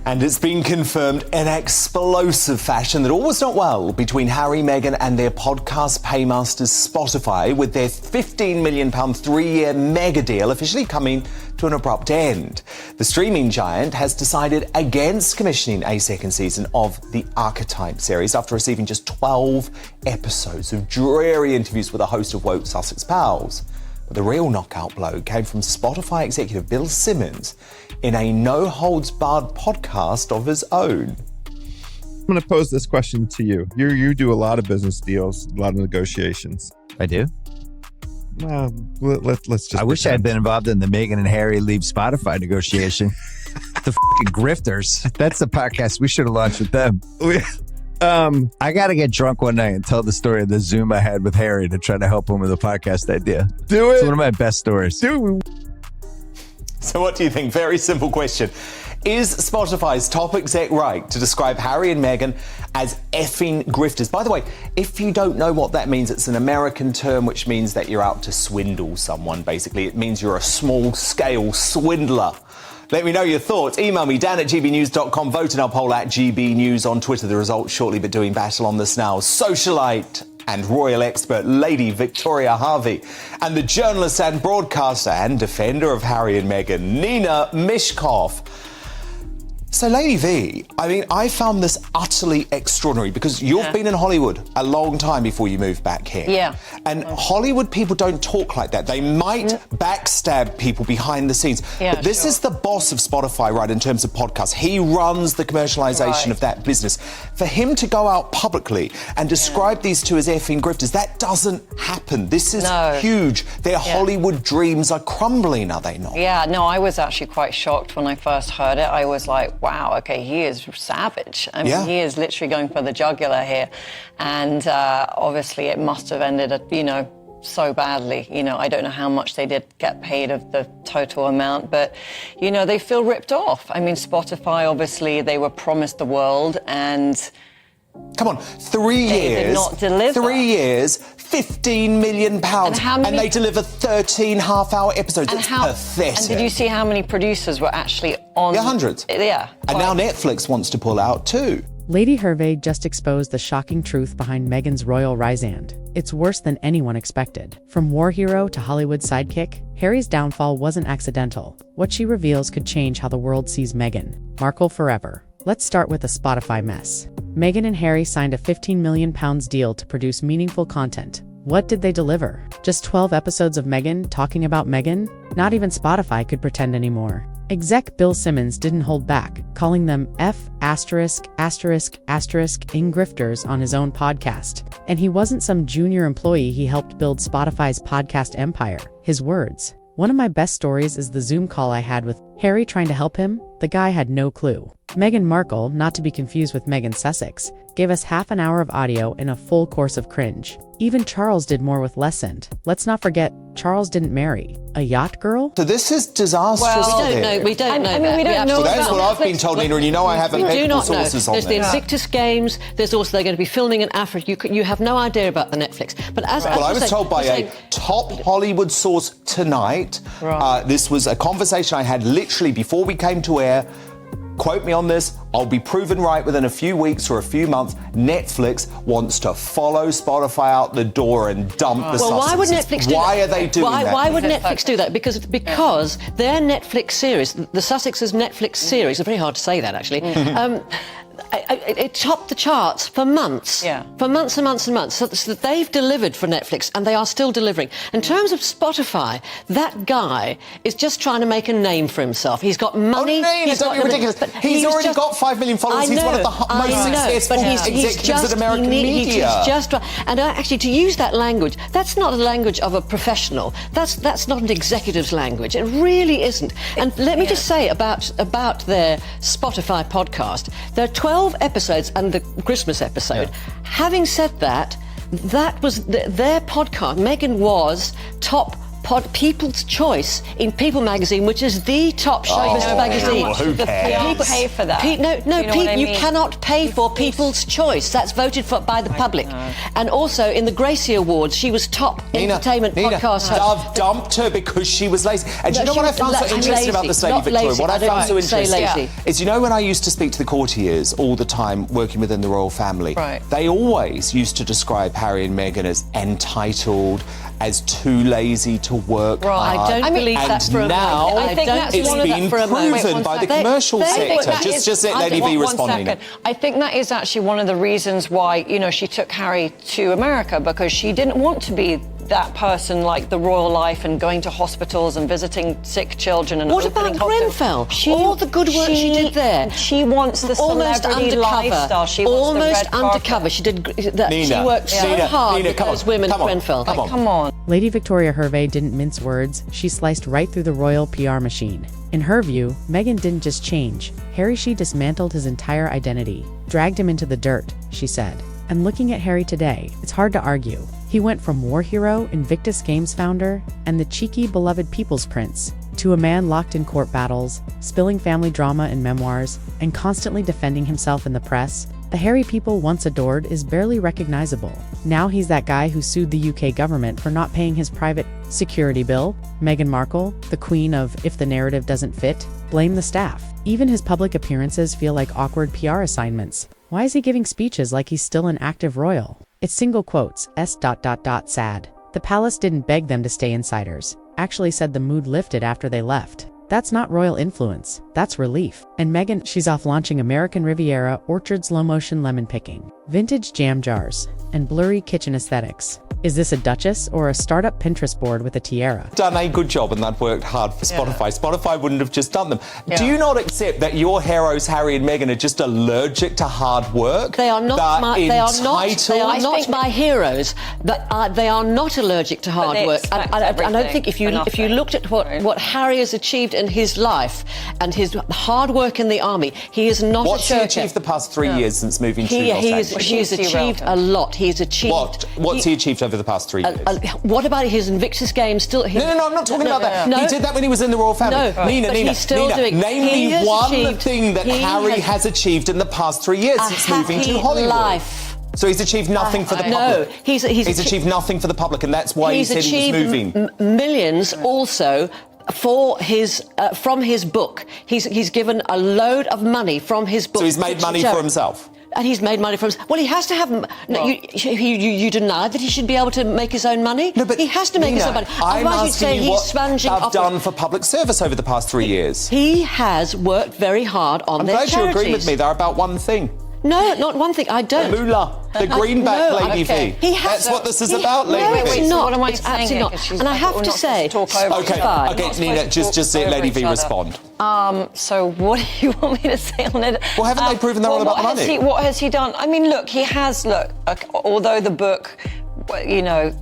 And it's been confirmed in explosive fashion that all was not well between Harry, Meghan and their podcast paymasters Spotify, with their £15 million 3-year mega deal officially coming to an abrupt end. The streaming giant has decided against commissioning a second season of the Archetype series after receiving just 12 episodes of dreary interviews with a host of woke Sussex pals. But the real knockout blow came from Spotify executive Bill Simmons in a no-holds-barred podcast of his own. I'm going to pose this question to you. You do a lot of business deals, a lot of negotiations. I do. Well, let's just. I wish I had been involved in the Meghan and Harry leave Spotify negotiation. The fucking grifters. That's the podcast we should have launched with them. I got to get drunk one night and tell the story of the Zoom I had with Harry to try to help him with a podcast idea. Do it. It's one of my best stories. Do it. So what do you think? Very simple question. Is Spotify's top exec right to describe Harry and Meghan as effing grifters? By the way, if you don't know what that means, it's an American term which means that you're out to swindle someone, basically. It means you're a small-scale swindler. Let me know your thoughts. Email me, dan@gbnews.com. Vote in our poll at GB News on Twitter. The results shortly, but doing battle on this now. Socialite and royal expert Lady Victoria Hervey, and the journalist and broadcaster and defender of Harry and Meghan, Nina Mishkov. So, Lady V, I mean, I found this utterly extraordinary because you've been in Hollywood a long time before you moved back here. Yeah. And Hollywood people don't talk like that. They might backstab people behind the scenes. Yeah, but this is the boss of Spotify, right, in terms of podcasts. He runs the commercialization of that business. For him to go out publicly and describe these two as effing grifters, that doesn't happen. This is huge. Their Hollywood dreams are crumbling, are they not? Yeah, no, I was actually quite shocked when I first heard it. I was like, wow, okay, he is savage. I mean, he is literally going for the jugular here. And obviously it must have ended, so badly. I don't know how much they did get paid of the total amount, but, they feel ripped off. I mean, Spotify, obviously, they were promised the world and... Come on, 3 years. They did not deliver. 3 years, £15 million. And they deliver 13 half-hour episodes. It's pathetic. And did you see how many producers were actually on? Yeah, hundreds. Yeah. And now Netflix wants to pull out too. Lady Hervey just exposed the shocking truth behind Meghan's royal risand. It's worse than anyone expected. From war hero to Hollywood sidekick, Harry's downfall wasn't accidental. What she reveals could change how the world sees Meghan Markle forever. Let's start with the Spotify mess. Meghan and Harry signed a £15 million deal to produce meaningful content. What did they deliver? Just 12 episodes of Meghan talking about Meghan? Not even Spotify could pretend anymore. Exec Bill Simmons didn't hold back, calling them grifters on his own podcast. And he wasn't some junior employee, he helped build Spotify's podcast empire. His words. One of my best stories is the Zoom call I had with Harry trying to help him. The guy had no clue. Meghan Markle, not to be confused with Meghan Sussex, gave us half an hour of audio in a full course of cringe. Even Charles did more with less. Let's not forget, Charles didn't marry a yacht girl. So this is disastrous. Well, we don't know. I mean, we don't know. So that's what I've been told, Nina, and I haven't medical sources on this. There's the Invictus Games. There's also they're going to be filming in Africa. You have no idea about the Netflix. But as I was told by a top Hollywood source tonight, this was a conversation I had literally before we came to air. Quote me on this, I'll be proven right within a few weeks or a few months. Netflix wants to follow Spotify out the door and dump the Well, why would Netflix do that? Why are they doing that? Why would Netflix do that? Because their Netflix series, the Sussex's Netflix series, it's very hard to say that actually, it topped the charts for months. For months and months and months. So they've delivered for Netflix and they are still delivering. In terms of Spotify, that guy is just trying to make a name for himself. He's got money. Don't be ridiculous. He's already got 5 million followers. He's one of the most successful executives in American media. And actually, to use that language, that's not a language of a professional. That's not an executive's language. It really isn't. And let me just say about their Spotify podcast, there are 12 episodes and the Christmas episode. Having said that, that was their podcast. Meghan was top People's Choice in People magazine, which is the top showbiz magazine. Well, who cares? People pay for that. You cannot pay for People's Choice. That's voted for by the public. And also in the Gracie Awards, she was top entertainment podcast host. Dove dumped her because she was lazy. And you know what I found so interesting about this Lady Victoria? What I found so interesting is, you know, when I used to speak to the courtiers all the time working within the royal family, they always used to describe Harry and Meghan as entitled, as too lazy to work hard. I don't believe that for a moment. I think that's it's been proven by the commercial sector. Just let Lady V respond. I think that is actually one of the reasons why, you know, she took Harry to America, because she didn't want to be that person like the royal life and going to hospitals and visiting sick children. And what about Grenfell? All the good work she did there. She wants the celebrity lifestyle. She wants almost undercover. She did that. She worked so hard with those women at Grenfell. Come on. Lady Victoria Hervey didn't mince words. She sliced right through the royal PR machine. In her view, Meghan didn't just change. She dismantled his entire identity, dragged him into the dirt, she said. And looking at Harry today, it's hard to argue. He went from war hero, Invictus Games founder, and the cheeky, beloved People's Prince, to a man locked in court battles, spilling family drama in memoirs, and constantly defending himself in the press. The Harry people once adored is barely recognizable. Now he's that guy who sued the UK government for not paying his private security bill. Meghan Markle, the queen of if the narrative doesn't fit, blame the staff. Even his public appearances feel like awkward PR assignments. Why is he giving speeches like he's still an active royal? It's single quotes, sad. The palace didn't beg them to stay insiders. Actually said the mood lifted after they left. That's not royal influence, that's relief. And Meghan, she's off launching American Riviera orchard slow-motion lemon picking, vintage jam jars, and blurry kitchen aesthetics. Is this a duchess or a startup Pinterest board with a tiara? Done a good job and that worked hard for Spotify. Spotify wouldn't have just done them. Do you not accept that your heroes, Harry and Meghan, are just allergic to hard work? They are not my heroes. They are not allergic to hard work. I don't think if you looked at what Harry has achieved in his life and his hard work in the army, he is not What's a he achieved the past 3 years since moving to Los Angeles? He has achieved a lot. He's achieved... What's he achieved over the past 3 years? What about his Invictus Games? No, I'm not talking about that. He did that when he was in the royal family. Nina, he's still doing. Name me one thing that Harry has achieved in the past 3 years since moving to Hollywood. Life. So he's achieved nothing for the public. No, he's achieved nothing for the public, and that's why he said he was moving. Millions also. For his from his book, he's given a load of money from his book. So he's made money for himself. And he's made money for himself. Well, he has to have... you deny that he should be able to make his own money? No, but he has to make his own money. I'm asking you what I've done for public service over the past 3 years. He has worked very hard on their charities. I'm glad you agree with me. They're about one thing. No, not one thing. I don't. The moolah, the greenback Lady V. That's what this is about, Lady V. No, it's not. What am I saying? It's absolutely not. And I have to say... Okay, Nina, just let Lady V respond. So what do you want me to say on it? Well, haven't they proven they're all about money? What has he done? I mean, look, he has, although the book, you know,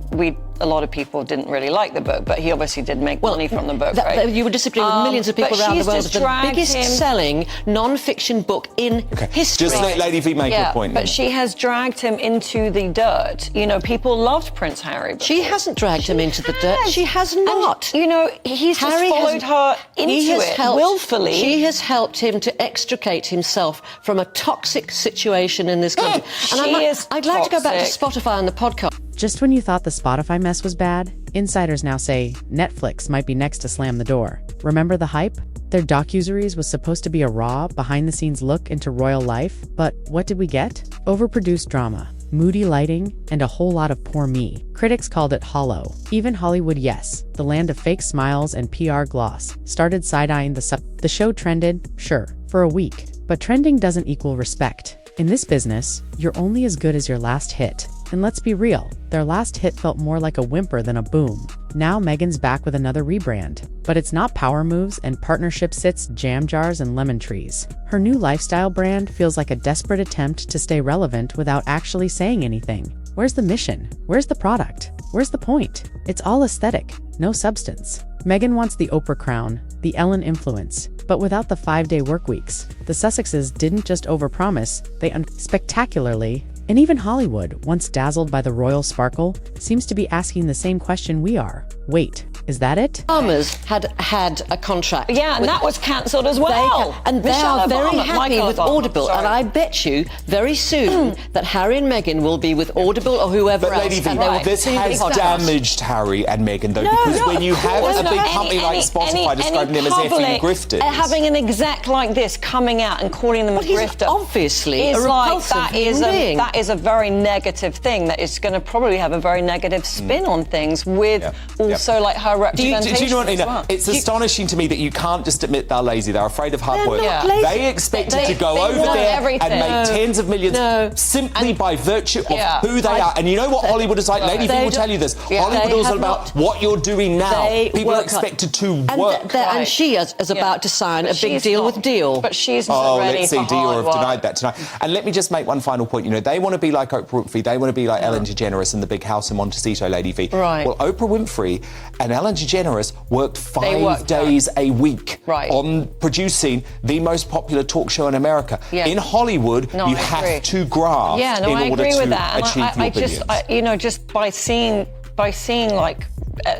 a lot of people didn't really like the book, but he obviously did make money from the book, right? You were disagreeing with millions of people around the world. It's the biggest selling non-fiction book in history. Just let Lady V make her point. But she has dragged him into the dirt. You know, people loved Prince Harry. She hasn't dragged him into the dirt. She has not. And, you know, he's just followed her into it willfully. She has helped him to extricate himself from a toxic situation in this country. I'd like to go back to Spotify on the podcast. Just when you thought the Spotify mess was bad, insiders now say Netflix might be next to slam the door. Remember the hype? Their docuseries was supposed to be a raw, behind-the-scenes look into royal life, but what did we get? Overproduced drama, moody lighting, and a whole lot of poor me. Critics called it hollow. Even Hollywood Yes, the land of fake smiles and PR gloss, started side-eyeing the show trended, sure, for a week. But trending doesn't equal respect. In this business, you're only as good as your last hit. And let's be real, their last hit felt more like a whimper than a boom. Now Meghan's back with another rebrand. But it's not power moves and partnership sits, jam jars, and lemon trees. Her new lifestyle brand feels like a desperate attempt to stay relevant without actually saying anything. Where's the mission? Where's the product? Where's the point? It's all aesthetic, no substance. Meghan wants the Oprah crown, the Ellen influence, but without the 5-day work weeks. The Sussexes didn't just overpromise, they spectacularly And even Hollywood, once dazzled by the royal sparkle, seems to be asking the same question we are. Wait, is that it? Farmers had a contract. Yeah, and that was cancelled as well. And they Michelle are very Obama, happy Michael with Obama, Audible. sorry. And I bet you very soon that Harry and Meghan will be with Audible or whoever But else. Lady V, and they will this see the has podcast. damaged Harry and Meghan, though, because when you have a big company like Spotify describing them as effing grifters. Having an exec like this coming out and calling them But a he's grifter obviously is a like repulsive human being. that is a very negative thing that is going to probably have a very negative spin on things with also like her representation. Do you know what I mean? as well. It's astonishing to me that you can't just admit they're lazy. They're afraid of hard They're work. not lazy. They expected to go they over want there everything. and make tens of millions simply by virtue of who they are. And you know what Hollywood is like? Lady V will tell you this. Hollywood is all about what you're doing now. People are expected to work. And she is about to sign a big deal with Deal. But she's not ready let's see, for Deal hard have work. denied that tonight. And let me just make one final point. You know, they want to be like Oprah Winfrey. They want to be like Ellen DeGeneres in the big house in Montecito, Lady V. Right. Well, Oprah Winfrey and Ellen DeGeneres worked 5 days a week on producing the most popular talk show in America. Yeah. In Hollywood, you have to graft in order to achieve your billions. Just by seeing like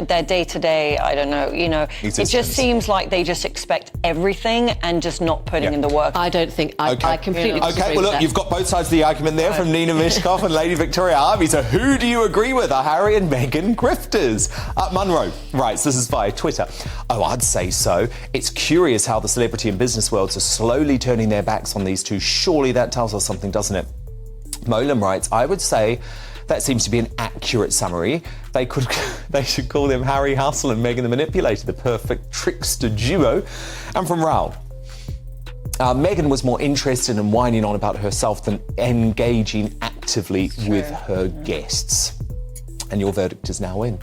their day-to-day, I don't know, it just seems like they just expect everything and just not putting in the work. I don't think, I completely disagree Okay, well, look, you've got both sides of the argument there from Nina Mishkov and Lady Victoria Harvey. So who do you agree with? Are Harry and Meghan grifters? Munro writes, this is via Twitter. Oh, I'd say so. It's curious how the celebrity and business worlds are slowly turning their backs on these two. Surely that tells us something, doesn't it? Molam writes, I would say that seems to be an accurate summary. They should call them Harry Hustle and Meghan the Manipulator, the perfect trickster duo. And from Raoul, Meghan was more interested in whining on about herself than engaging actively with her guests. And your verdict is now in.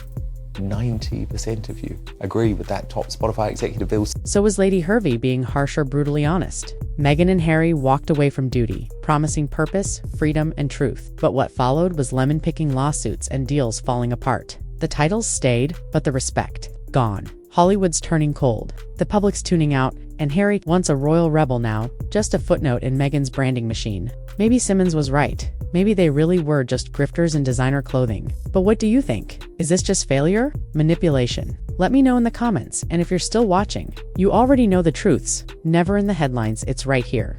90% of you agree with that top Spotify executive, Bill. So was Lady Hervey being harsh or brutally honest? Meghan and Harry walked away from duty, promising purpose, freedom, and truth. But what followed was lemon-picking lawsuits and deals falling apart. The titles stayed, but the respect, gone. Hollywood's turning cold. The public's tuning out, and Harry, once a royal rebel now, just a footnote in Meghan's branding machine. Maybe Simmons was right. Maybe they really were just grifters in designer clothing. But what do you think? Is this just failure? Manipulation? Let me know in the comments, and if you're still watching, you already know the truths. Never in the headlines, it's right here.